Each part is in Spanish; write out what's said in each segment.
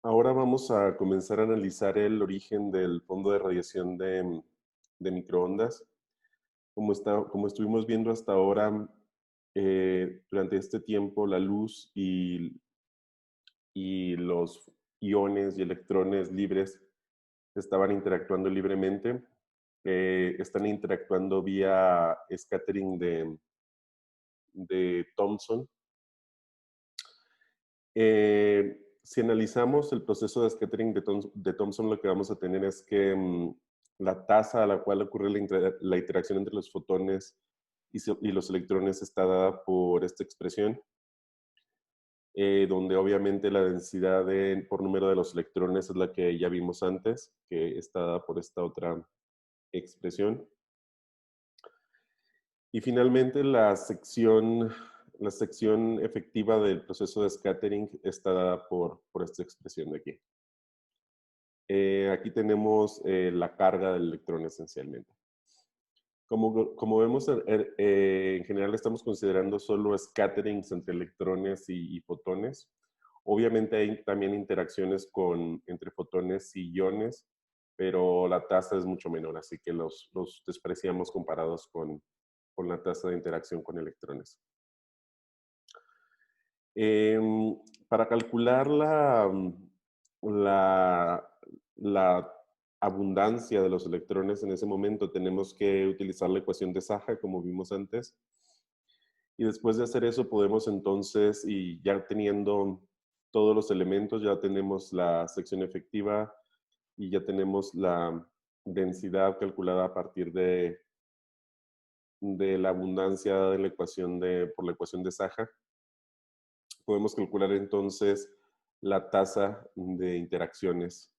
Ahora vamos a comenzar a analizar el origen del fondo de radiación de microondas. Como estuvimos viendo hasta ahora, durante este tiempo la luz y los iones y electrones libres estaban interactuando libremente. Están interactuando vía scattering de Thomson. Si analizamos el proceso de scattering de Thomson, lo que vamos a tener es que la tasa a la cual ocurre la interacción entre los fotones y los electrones está dada por esta expresión, donde obviamente la densidad por número de los electrones es la que ya vimos antes, que está dada por esta otra expresión. Y finalmente la sección efectiva del proceso de scattering está dada por esta expresión de aquí. Aquí tenemos la carga del electrón esencialmente. Como vemos, en general estamos considerando solo scatterings entre electrones y fotones. Obviamente hay también interacciones entre fotones y iones, pero la tasa es mucho menor, así que los despreciamos comparados con la tasa de interacción con electrones. Para calcular la abundancia de los electrones en ese momento, tenemos que utilizar la ecuación de Saja, como vimos antes. Y después de hacer eso, podemos entonces, y ya teniendo todos los elementos, ya tenemos la sección efectiva y ya tenemos la densidad calculada a partir de la abundancia de la ecuación por la ecuación de Saja. Podemos calcular entonces la tasa de interacciones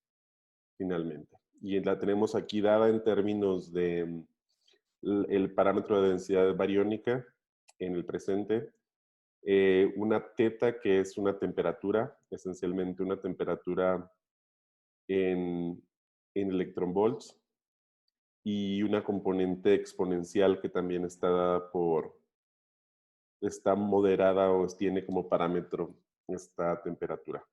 finalmente. Y la tenemos aquí dada en términos de el parámetro de densidad bariónica en el presente, una teta que es una temperatura, esencialmente una temperatura en, en electronvolts, y una componente exponencial que también está dada está moderada o tiene como parámetro esta temperatura.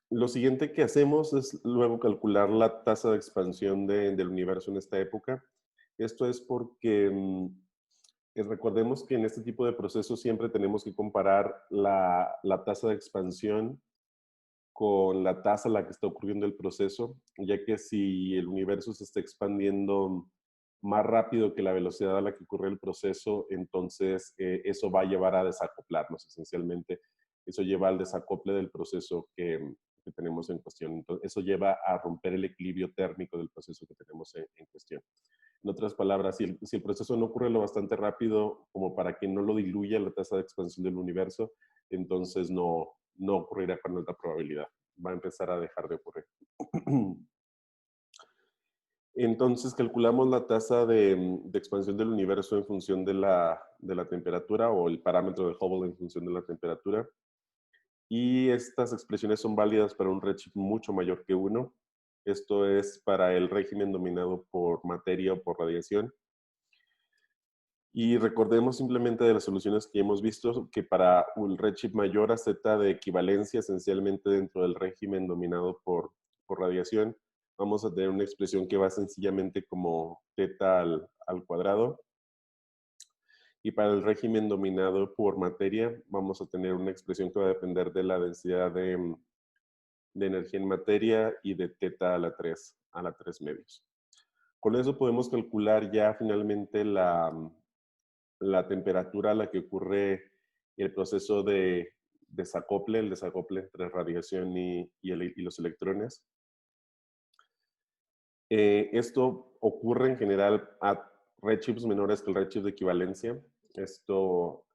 Lo siguiente que hacemos es luego calcular la tasa de expansión del universo en esta época. Esto es porque recordemos que en este tipo de procesos siempre tenemos que comparar la tasa de expansión con la tasa a la que está ocurriendo el proceso, ya que si el universo se está expandiendo más rápido que la velocidad a la que ocurre el proceso, entonces eso va a llevar a desacoplarnos esencialmente. Eso lleva al desacople del proceso que tenemos en cuestión. Entonces, eso lleva a romper el equilibrio térmico del proceso que tenemos en cuestión. En otras palabras, si el proceso no ocurre lo bastante rápido como para que no lo diluya la tasa de expansión del universo, entonces no ocurrirá con alta probabilidad. Va a empezar a dejar de ocurrir. Entonces calculamos la tasa de expansión del universo en función de la temperatura, o el parámetro de Hubble en función de la temperatura. Y estas expresiones son válidas para un redshift mucho mayor que 1. Esto es para el régimen dominado por materia o por radiación. Y recordemos simplemente de las soluciones que hemos visto que para un redshift mayor a z de equivalencia, esencialmente dentro del régimen dominado por radiación, vamos a tener una expresión que va sencillamente como θ al cuadrado. Y para el régimen dominado por materia, vamos a tener una expresión que va a depender de la densidad de energía en materia y de θ a la 3 medios. Con eso podemos calcular ya finalmente la temperatura a la que ocurre el proceso de desacople, el desacople entre radiación y los electrones. Esto ocurre en general a redshifts menores que el redshift de equivalencia. O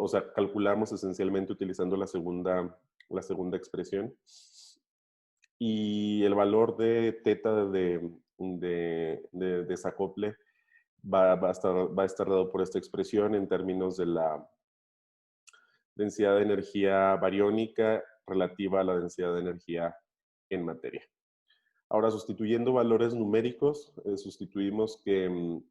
sea, calculamos esencialmente utilizando la segunda expresión. Y el valor de θ de desacople va a estar dado por esta expresión en términos de la densidad de energía bariónica relativa a la densidad de energía en materia. Ahora, sustituyendo valores numéricos, sustituimos que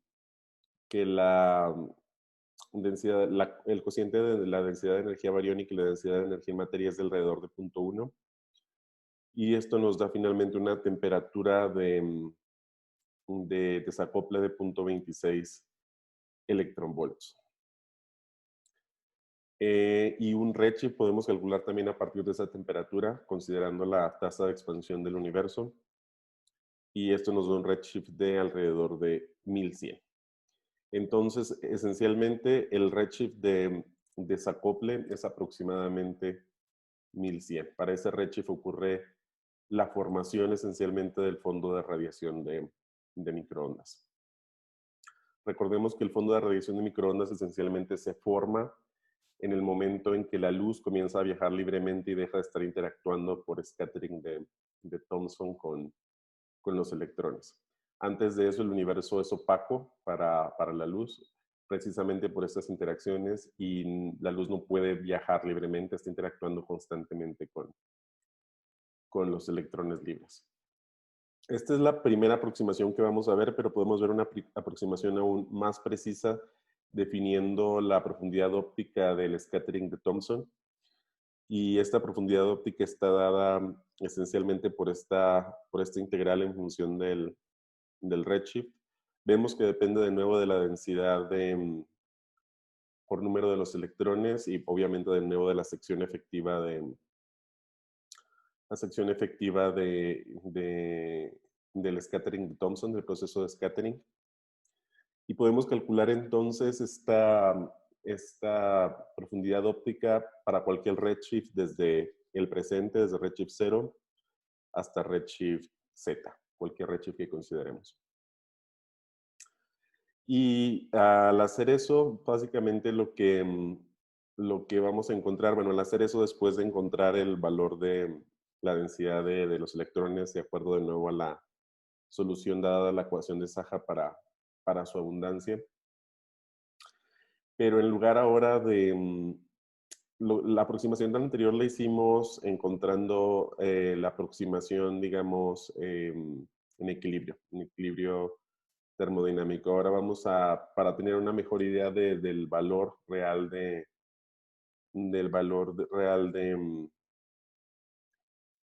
el cociente de la densidad de energía bariónica y la densidad de energía en materia es de alrededor de 0.1. Y esto nos da finalmente una temperatura de desacople de 0.26 electronvolts. Y un redshift podemos calcular también a partir de esa temperatura, considerando la tasa de expansión del universo. Y esto nos da un redshift de alrededor de 1100. Entonces, esencialmente, el redshift de desacople es aproximadamente 1100. Para ese redshift ocurre la formación esencialmente del fondo de radiación de microondas. Recordemos que el fondo de radiación de microondas esencialmente se forma en el momento en que la luz comienza a viajar libremente y deja de estar interactuando por scattering de Thomson con los electrones. Antes de eso, el universo es opaco para la luz, precisamente por estas interacciones, y la luz no puede viajar libremente, está interactuando constantemente con los electrones libres. Esta es la primera aproximación que vamos a ver, pero podemos ver una aproximación aún más precisa definiendo la profundidad óptica del scattering de Thomson. Y esta profundidad óptica está dada esencialmente por esta integral en función del redshift. Vemos que depende de nuevo de la densidad por número de los electrones y obviamente de nuevo de la sección efectiva del scattering de Thomson, del proceso de scattering. Y podemos calcular entonces esta profundidad óptica para cualquier redshift desde el presente, desde redshift 0 hasta redshift Z, cualquier redshift que consideremos. Y al hacer eso, básicamente lo que vamos a encontrar, bueno, al hacer eso después de encontrar el valor de la densidad de los electrones, de acuerdo de nuevo a la solución dada la ecuación de Saja para su abundancia. Pero en lugar ahora de la aproximación anterior la hicimos encontrando la aproximación, digamos, en equilibrio termodinámico. Ahora vamos para tener una mejor idea del valor real de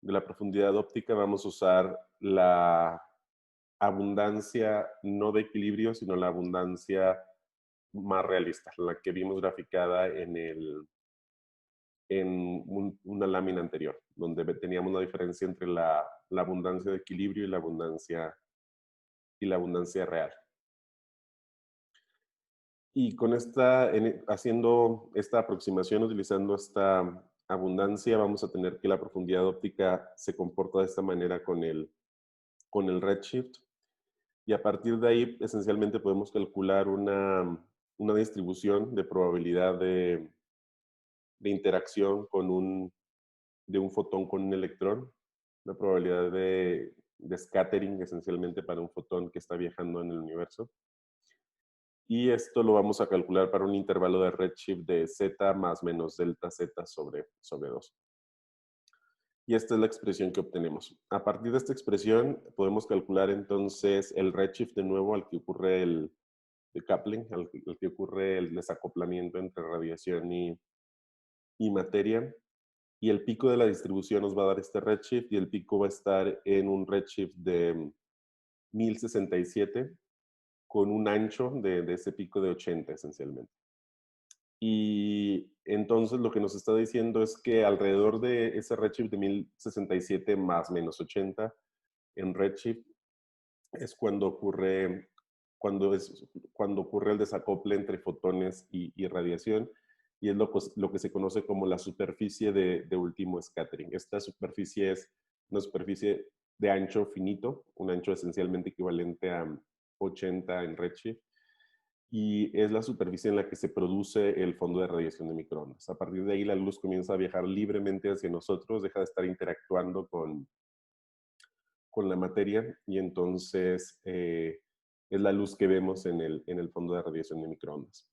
la profundidad óptica, vamos a usar la abundancia no de equilibrio, sino la abundancia más realista, la que vimos graficada en una lámina anterior, donde teníamos una diferencia entre la abundancia de equilibrio y la abundancia real. Y con haciendo esta aproximación, utilizando esta abundancia, vamos a tener que la profundidad óptica se comporta de esta manera con el redshift. Y a partir de ahí, esencialmente podemos calcular una distribución de probabilidad de interacción de un fotón con un electrón, la probabilidad de scattering esencialmente para un fotón que está viajando en el universo. Y esto lo vamos a calcular para un intervalo de redshift de z más menos delta z sobre 2. Y esta es la expresión que obtenemos. A partir de esta expresión podemos calcular entonces el redshift de nuevo al que ocurre el decoupling, al que ocurre el desacoplamiento entre radiación y materia. Y el pico de la distribución nos va a dar este redshift y el pico va a estar en un redshift de 1067 con un ancho de ese pico de 80 esencialmente. Y entonces lo que nos está diciendo es que alrededor de ese redshift de 1067 más menos 80 en redshift es cuando ocurre el desacople entre fotones y radiación, y es lo que se conoce como la superficie de último scattering. Esta superficie es una superficie de ancho finito, un ancho esencialmente equivalente a 80 en redshift, y es la superficie en la que se produce el fondo de radiación de microondas. A partir de ahí la luz comienza a viajar libremente hacia nosotros, deja de estar interactuando con la materia, y entonces es la luz que vemos en el fondo de radiación de microondas.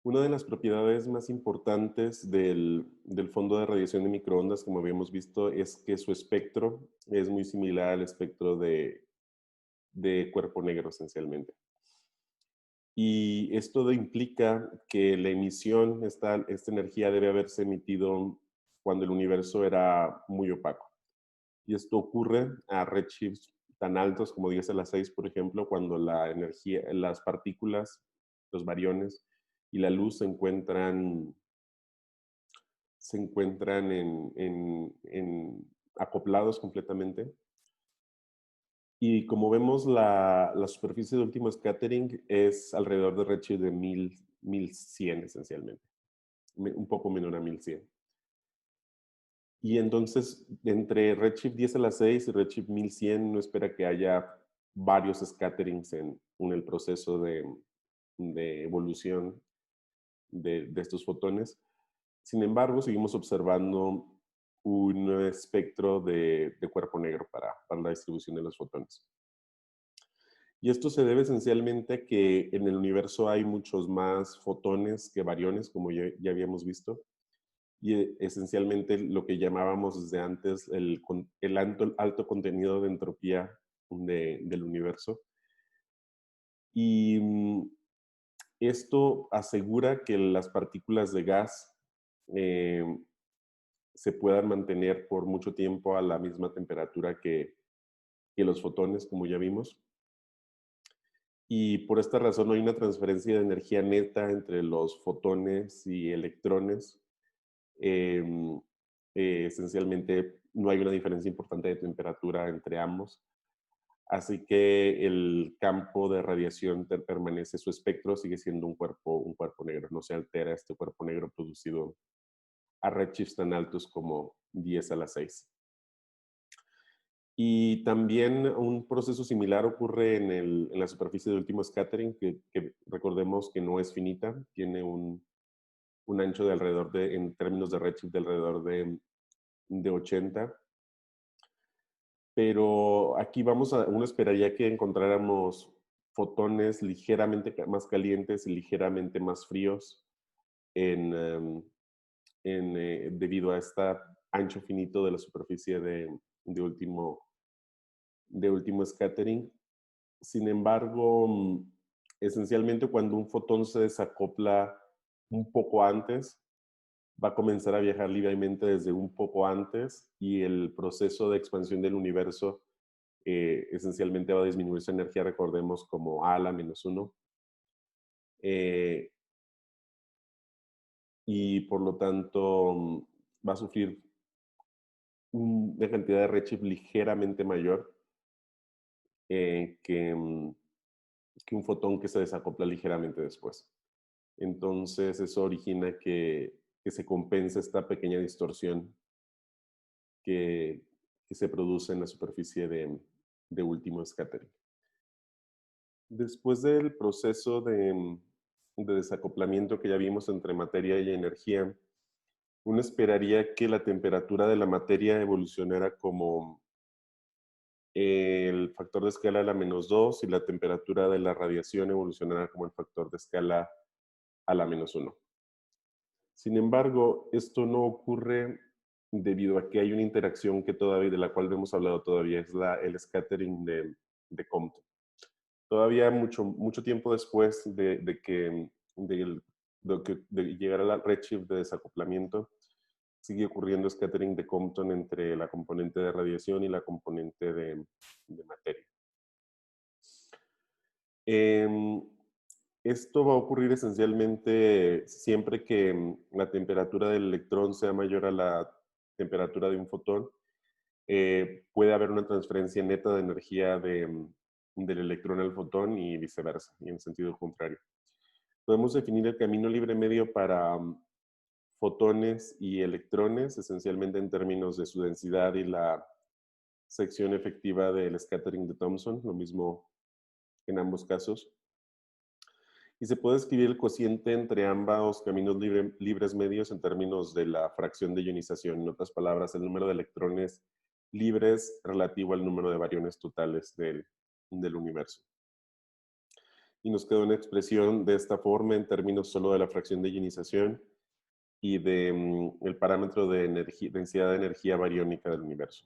Una de las propiedades más importantes del fondo de radiación de microondas, como habíamos visto, es que su espectro es muy similar al espectro de cuerpo negro, esencialmente. Y esto implica que la emisión, esta energía debe haberse emitido cuando el universo era muy opaco. Y esto ocurre a redshifts tan altos como 10 a la 6, por ejemplo, cuando la energía, las partículas, los bariones y la luz se encuentran acoplados completamente. Y como vemos, la superficie de último scattering es alrededor de redshift de 1100 esencialmente, un poco menor a 1100. Y entonces, entre redshift 10 a la 6 y redshift 1100, no espera que haya varios scatterings en el proceso de evolución de estos fotones. Sin embargo, seguimos observando un espectro de cuerpo negro para la distribución de los fotones. Y esto se debe esencialmente a que en el universo hay muchos más fotones que bariones, como ya habíamos visto. Y esencialmente lo que llamábamos desde antes el alto contenido de entropía del universo. Y esto asegura que las partículas de gas eh, se puedan mantener por mucho tiempo a la misma temperatura que los fotones, como ya vimos. Y por esta razón no hay una transferencia de energía neta entre los fotones y electrones. Esencialmente no hay una diferencia importante de temperatura entre ambos. Así que el campo de radiación permanece, su espectro sigue siendo un cuerpo negro. No se altera este cuerpo negro producido a redshifts tan altos como 10 a la 6. Y también un proceso similar ocurre en la superficie de último scattering, que recordemos que no es finita, tiene un ancho de alrededor en términos de redshift, de alrededor de 80. Pero aquí uno esperaría que encontráramos fotones ligeramente más calientes y ligeramente más fríos debido a este ancho finito de la superficie de último scattering. Sin embargo, esencialmente cuando un fotón se desacopla un poco antes, va a comenzar a viajar libremente desde un poco antes y el proceso de expansión del universo esencialmente va a disminuir su energía, recordemos, como a la -1. Y por lo tanto va a sufrir una cantidad de redshift ligeramente mayor que un fotón que se desacopla ligeramente después. Entonces eso origina que se compense esta pequeña distorsión que se produce en la superficie de último scattering. Después del proceso de desacoplamiento que ya vimos entre materia y energía, uno esperaría que la temperatura de la materia evolucionara como el factor de escala a la -2 y la temperatura de la radiación evolucionara como el factor de escala a la -1. Sin embargo, esto no ocurre debido a que hay una interacción de la cual no hemos hablado todavía, es el scattering de Compton. Todavía mucho tiempo después de llegar al redshift de desacoplamiento, sigue ocurriendo scattering de Compton entre la componente de radiación y la componente de materia. Esto va a ocurrir esencialmente siempre que la temperatura del electrón sea mayor a la temperatura de un fotón. Puede haber una transferencia neta de energía del electrón al fotón y viceversa, y en sentido contrario. Podemos definir el camino libre medio para fotones y electrones, esencialmente en términos de su densidad y la sección efectiva del scattering de Thomson, lo mismo en ambos casos. Y se puede escribir el cociente entre ambos caminos libres medios en términos de la fracción de ionización. En otras palabras, el número de electrones libres relativo al número de bariones totales del universo. Y nos queda una expresión de esta forma en términos solo de la fracción de ionización y el parámetro de densidad de energía bariónica del universo.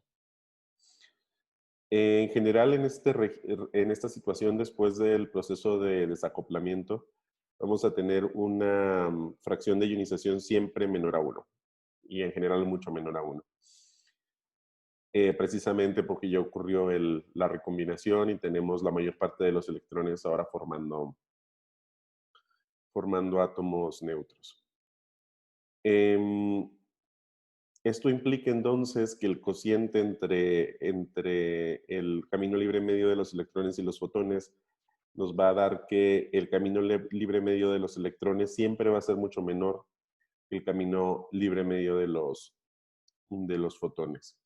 En general, en esta situación, después del proceso de desacoplamiento, vamos a tener una fracción de ionización siempre menor a 1 y en general mucho menor a 1. Precisamente porque ya ocurrió la recombinación y tenemos la mayor parte de los electrones ahora formando átomos neutros. Esto implica entonces que el cociente entre el camino libre medio de los electrones y los fotones nos va a dar que el camino libre medio de los electrones siempre va a ser mucho menor que el camino libre medio de los fotones.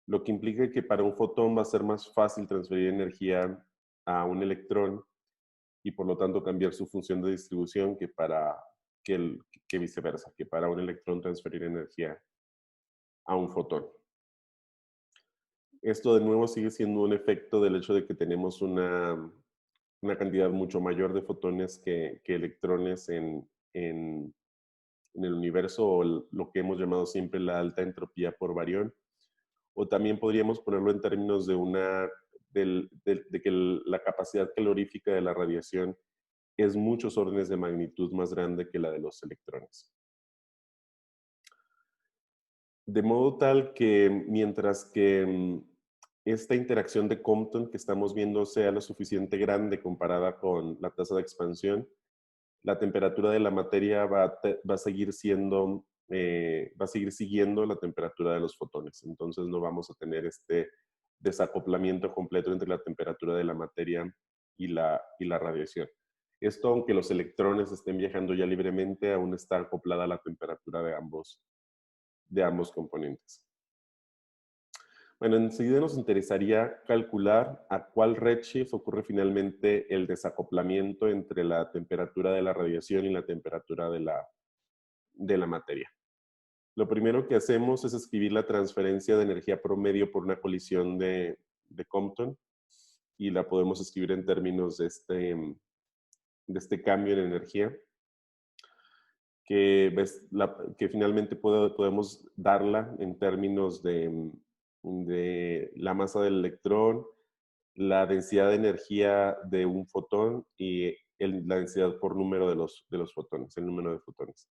Lo que implica que para un fotón va a ser más fácil transferir energía a un electrón y por lo tanto cambiar su función de distribución que viceversa, que para un electrón transferir energía a un fotón. Esto de nuevo sigue siendo un efecto del hecho de que tenemos una cantidad mucho mayor de fotones que electrones en el universo, o lo que hemos llamado siempre la alta entropía por barión. O también podríamos ponerlo en términos de que la capacidad calorífica de la radiación es muchos órdenes de magnitud más grande que la de los electrones. De modo tal que mientras que esta interacción de Compton que estamos viendo sea lo suficiente grande comparada con la tasa de expansión, la temperatura de la materia va a seguir siguiendo la temperatura de los fotones. Entonces no vamos a tener este desacoplamiento completo entre la temperatura de la materia y la radiación. Esto, aunque los electrones estén viajando ya libremente, aún está acoplada a la temperatura de ambos componentes. Bueno, enseguida nos interesaría calcular a cuál redshift ocurre finalmente el desacoplamiento entre la temperatura de la radiación y la temperatura de la materia. Lo primero que hacemos es escribir la transferencia de energía promedio por una colisión de Compton y la podemos escribir en términos de este cambio en energía que finalmente podemos darla en términos de la masa del electrón, la densidad de energía de un fotón y la densidad por número de los fotones, el número de fotones.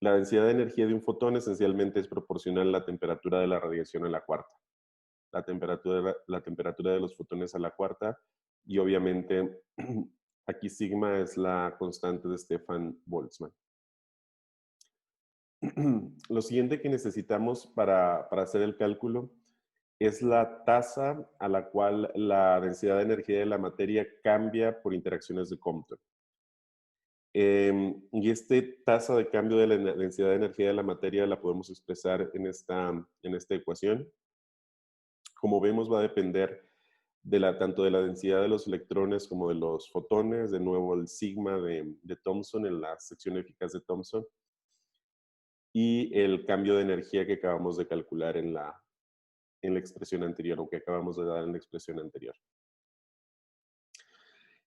La densidad de energía de un fotón esencialmente es proporcional a la temperatura de la radiación a la cuarta. La temperatura de los fotones a la cuarta y obviamente aquí sigma es la constante de Stefan Boltzmann. Lo siguiente que necesitamos para hacer el cálculo es la tasa a la cual la densidad de energía de la materia cambia por interacciones de Compton. Y esta tasa de cambio de la densidad de energía de la materia la podemos expresar en esta ecuación. Como vemos, va a depender tanto de la densidad de los electrones como de los fotones, de nuevo el sigma de Thomson en la sección eficaz de Thomson, y el cambio de energía que acabamos de calcular en la expresión anterior, o que acabamos de dar en la expresión anterior.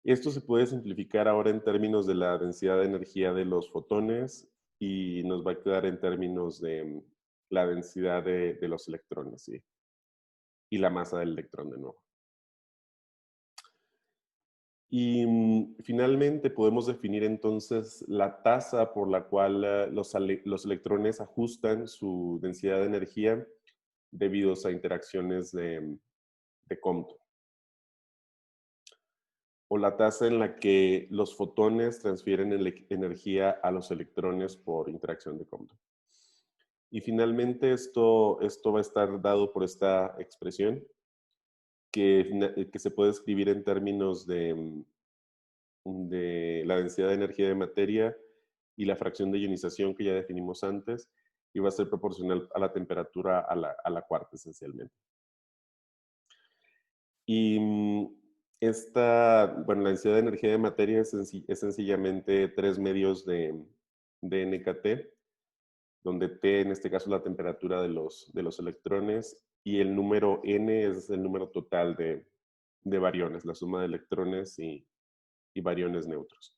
Esto se puede simplificar ahora en términos de la densidad de energía de los fotones y nos va a quedar en términos de la densidad de los electrones, ¿sí? Y la masa del electrón de nuevo. Y finalmente podemos definir entonces la tasa por la cual los electrones ajustan su densidad de energía debido a interacciones de Compton. O la tasa en la que los fotones transfieren energía a los electrones por interacción de Compton. Y finalmente esto va a estar dado por esta expresión que se puede escribir en términos de la densidad de energía de materia y la fracción de ionización que ya definimos antes, y va a ser proporcional a la temperatura a la cuarta esencialmente. Y la densidad de energía de materia es sencillamente 3 medios de NKT, donde T en este caso es la temperatura de los electrones y el número N es el número total de bariones, la suma de electrones y bariones neutros.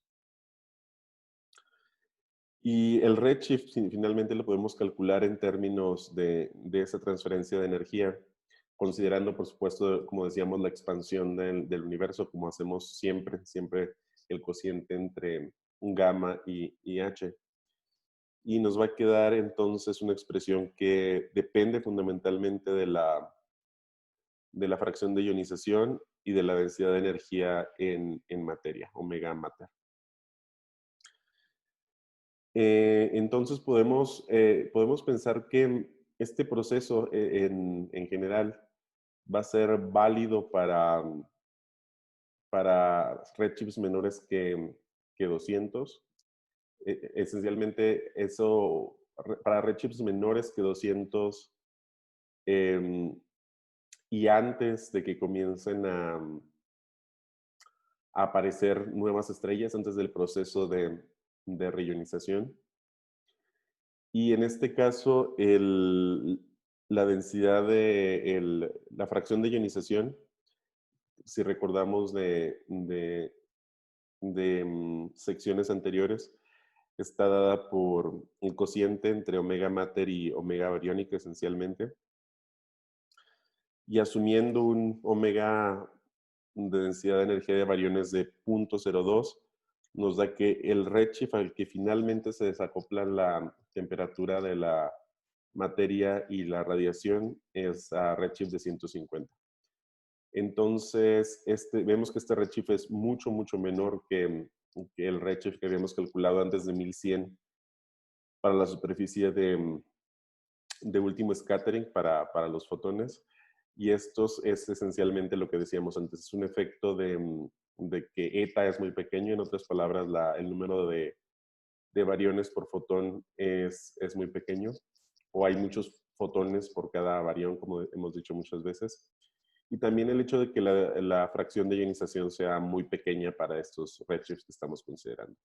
Y el redshift finalmente lo podemos calcular en términos de esa transferencia de energía considerando, por supuesto, como decíamos, la expansión del universo, como hacemos siempre el cociente entre gamma y h. Y nos va a quedar entonces una expresión que depende fundamentalmente de la fracción de ionización y de la densidad de energía en materia, omega mater. Entonces podemos pensar que este proceso en general va a ser válido para redshifts menores que 200. Esencialmente eso, para redshifts menores que 200 y antes de que comiencen a aparecer nuevas estrellas, antes del proceso de reionización. Y en este caso, la densidad la fracción de ionización, si recordamos de secciones anteriores, está dada por el cociente entre omega mater y omega bariónica esencialmente. Y asumiendo un omega de densidad de energía de bariones de 0.02, nos da que el redshift al que finalmente se desacopla la temperatura de la materia y la radiación es a redshift de 150. Entonces, vemos que este redshift es mucho menor que el redshift que habíamos calculado antes de 1100 para la superficie de último scattering para los fotones. Y esto es esencialmente lo que decíamos antes, es un efecto de que eta es muy pequeño, en otras palabras, el número de bariones por fotón es muy pequeño, o hay muchos fotones por cada barión, como hemos dicho muchas veces. Y también el hecho de que la fracción de ionización sea muy pequeña para estos redshifts que estamos considerando.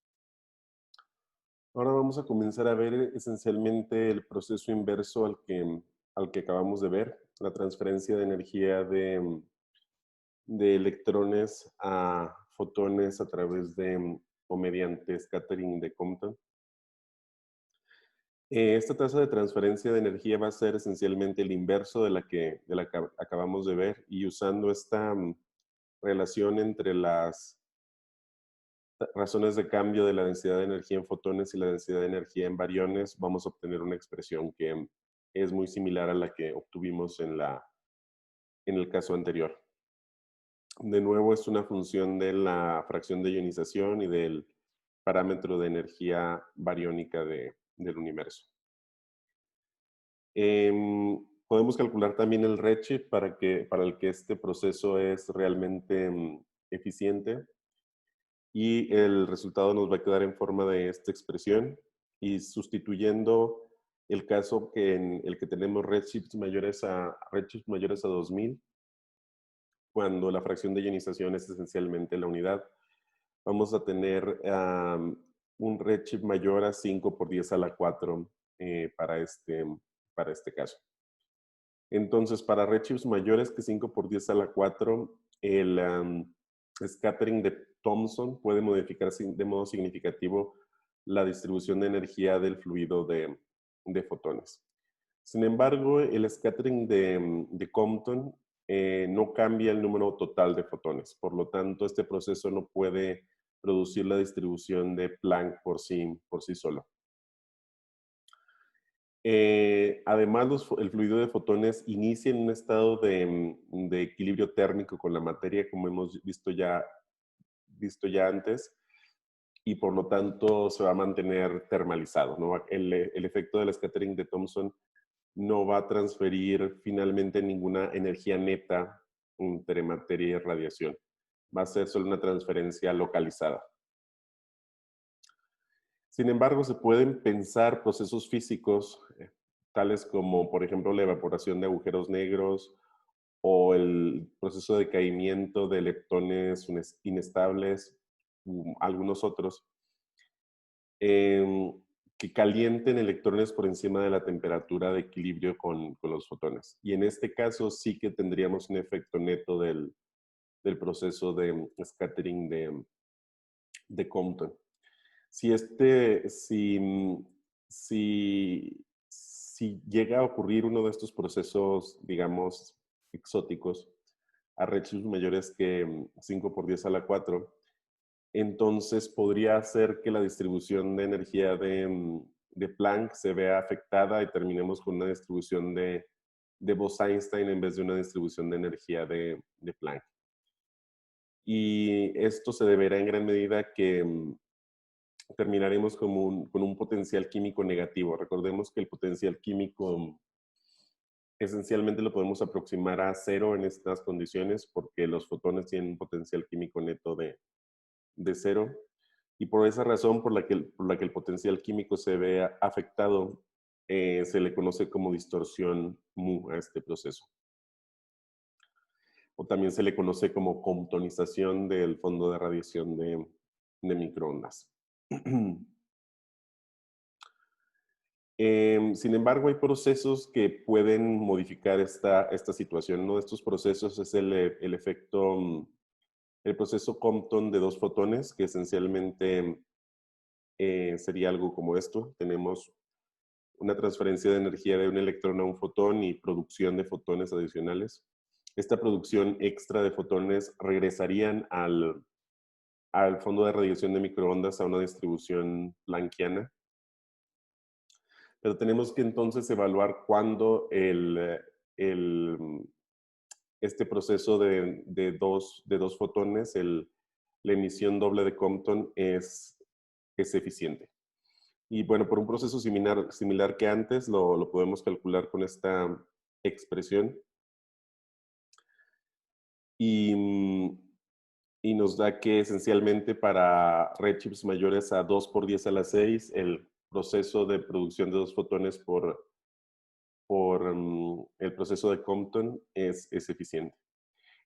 Ahora vamos a comenzar a ver esencialmente el proceso inverso al que acabamos de ver, la transferencia de energía de electrones a fotones a través o mediante scattering de Compton. Esta tasa de transferencia de energía va a ser esencialmente el inverso de la que acabamos de ver, y usando esta relación entre las razones de cambio de la densidad de energía en fotones y la densidad de energía en bariones, vamos a obtener una expresión que es muy similar a la que obtuvimos en el caso anterior. De nuevo, es una función de la fracción de ionización y del parámetro de energía bariónica del universo. Podemos calcular también el redshift para el que este proceso es realmente eficiente, y el resultado nos va a quedar en forma de esta expresión, y sustituyendo el caso en el que tenemos redshifts mayores a 2000, cuando la fracción de ionización es esencialmente la unidad, vamos a tener un redshift mayor a 5 por 10 a la 4 para este caso. Entonces, para redshifts mayores que 5 por 10 a la 4, el scattering de Thomson puede modificar de modo significativo la distribución de energía del fluido de fotones. Sin embargo, el scattering de Compton no cambia el número total de fotones. Por lo tanto, este proceso no puede producir la distribución de Planck por sí solo. Además, el fluido de fotones inicia en un estado de equilibrio térmico con la materia, como hemos visto ya antes, y por lo tanto se va a mantener termalizado, ¿no? El efecto del scattering de Thomson no va a transferir finalmente ninguna energía neta entre materia y radiación. Va a ser solo una transferencia localizada. Sin embargo, se pueden pensar procesos físicos, tales como, por ejemplo, la evaporación de agujeros negros o el proceso de caimiento de leptones inestables, algunos otros, que calienten electrones por encima de la temperatura de equilibrio con los fotones. Y en este caso sí que tendríamos un efecto neto del proceso de scattering de Compton. Si llega a ocurrir uno de estos procesos, digamos, exóticos a redshifts mayores que 5 por 10 a la 4, entonces podría hacer que la distribución de energía de Planck se vea afectada y terminemos con una distribución de Bose-Einstein en vez de una distribución de energía de Planck. Y esto se deberá en gran medida a que terminaremos con un potencial químico negativo. Recordemos que el potencial químico esencialmente lo podemos aproximar a cero en estas condiciones porque los fotones tienen un potencial químico neto de cero. Y por esa razón por la que el potencial químico se ve afectado, se le conoce como distorsión mu a este proceso. O también se le conoce como comptonización del fondo de radiación de microondas. Sin embargo, hay procesos que pueden modificar esta situación. Uno de estos procesos es el efecto, el proceso Compton de dos fotones, que esencialmente sería algo como esto. Tenemos una transferencia de energía de un electrón a un fotón y producción de fotones adicionales. Esta producción extra de fotones regresarían al fondo de radiación de microondas a una distribución planckiana. Pero tenemos que entonces evaluar cuándo este proceso de dos fotones, la emisión doble de Compton, es eficiente. Y bueno, por un proceso similar que antes, lo podemos calcular con esta expresión. Y nos da que esencialmente para redshifts mayores a 2 por 10 a la 6, el proceso de producción de dos fotones por el proceso de Compton es eficiente.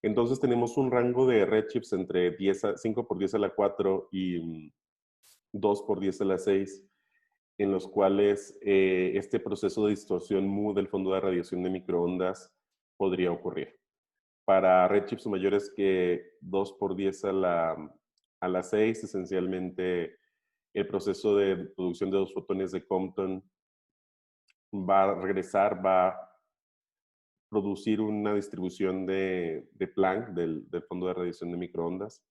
Entonces tenemos un rango de redshifts entre 5 por 10 a la 4 y 2 por 10 a la 6, en los cuales este proceso de distorsión mu del fondo de radiación de microondas podría ocurrir. Para redshifts mayores que 2 por 10 a la 6, esencialmente el proceso de producción de dos fotones de Compton va a regresar, va a producir una distribución de Planck del fondo de radiación de microondas.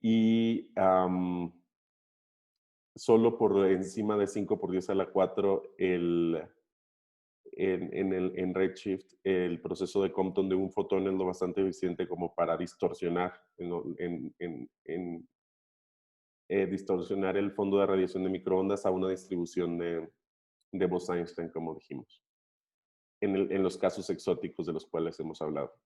Y solo por encima de 5 por 10 a la 4, en Redshift, el proceso de Compton de un fotón es lo bastante eficiente como para distorsionar, distorsionar el fondo de radiación de microondas a una distribución de Bose-Einstein, como dijimos, en los casos exóticos de los cuales hemos hablado.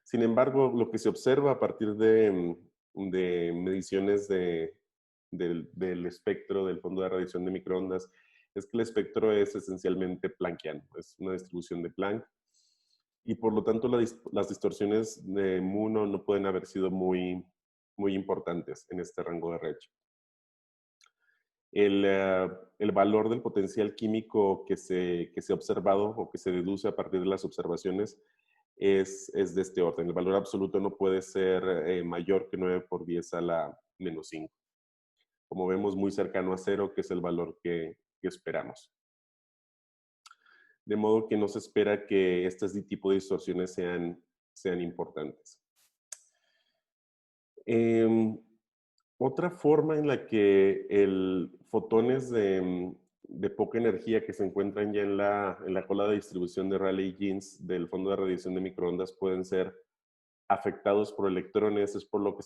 Sin embargo, lo que se observa a partir de mediciones del espectro del fondo de radiación de microondas es que el espectro es esencialmente planckiano, es una distribución de Planck, y por lo tanto las distorsiones de mu no pueden haber sido muy importantes en este rango de redshift. El valor del potencial químico que se ha observado o que se deduce a partir de las observaciones es de este orden. El valor absoluto no puede ser mayor que 9 por 10 a la menos 5. Como vemos, muy cercano a 0, que es el valor que esperamos. De modo que no se espera que este tipo de distorsiones sean importantes. Otra forma en la que fotones de poca energía que se encuentran ya en la cola de distribución de Rayleigh-Jeans del fondo de radiación de microondas pueden ser afectados por electrones es lo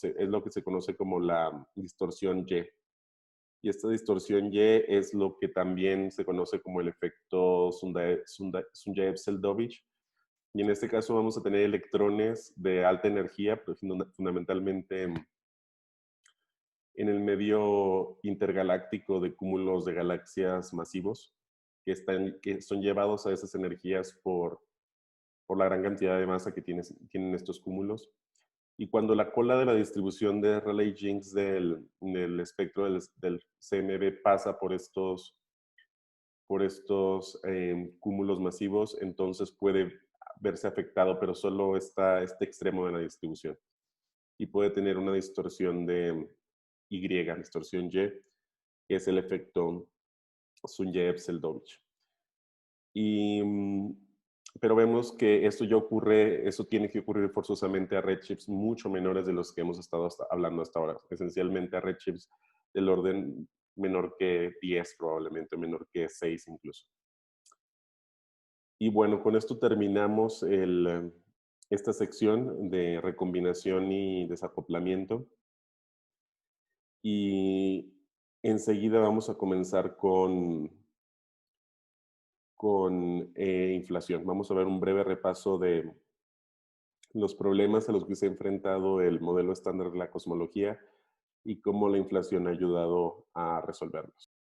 que se conoce como la distorsión Y. Y esta distorsión Y es lo que también se conoce como el efecto Sunyaev-Seldovich. Y en este caso vamos a tener electrones de alta energía, pero fundamentalmente en el medio intergaláctico de cúmulos de galaxias masivos que son llevados a esas energías por la gran cantidad de masa que tienen estos cúmulos. Y cuando la cola de la distribución de Rayleigh-Jeans del espectro del CMB pasa por estos cúmulos masivos, entonces puede verse afectado, pero solo está este extremo de la distribución. Y puede tener una distorsión de Y, distorsión Y, que es el efecto Sunyaev-Seldovich. Y pero vemos que esto ya ocurre, eso tiene que ocurrir forzosamente a redshifts mucho menores de los que hemos estado hablando hasta ahora, esencialmente a redshifts del orden menor que 10 probablemente, menor que 6 incluso. Y bueno, con esto terminamos esta sección de recombinación y desacoplamiento. Y enseguida vamos a comenzar con inflación. Vamos a ver un breve repaso de los problemas a los que se ha enfrentado el modelo estándar de la cosmología y cómo la inflación ha ayudado a resolverlos.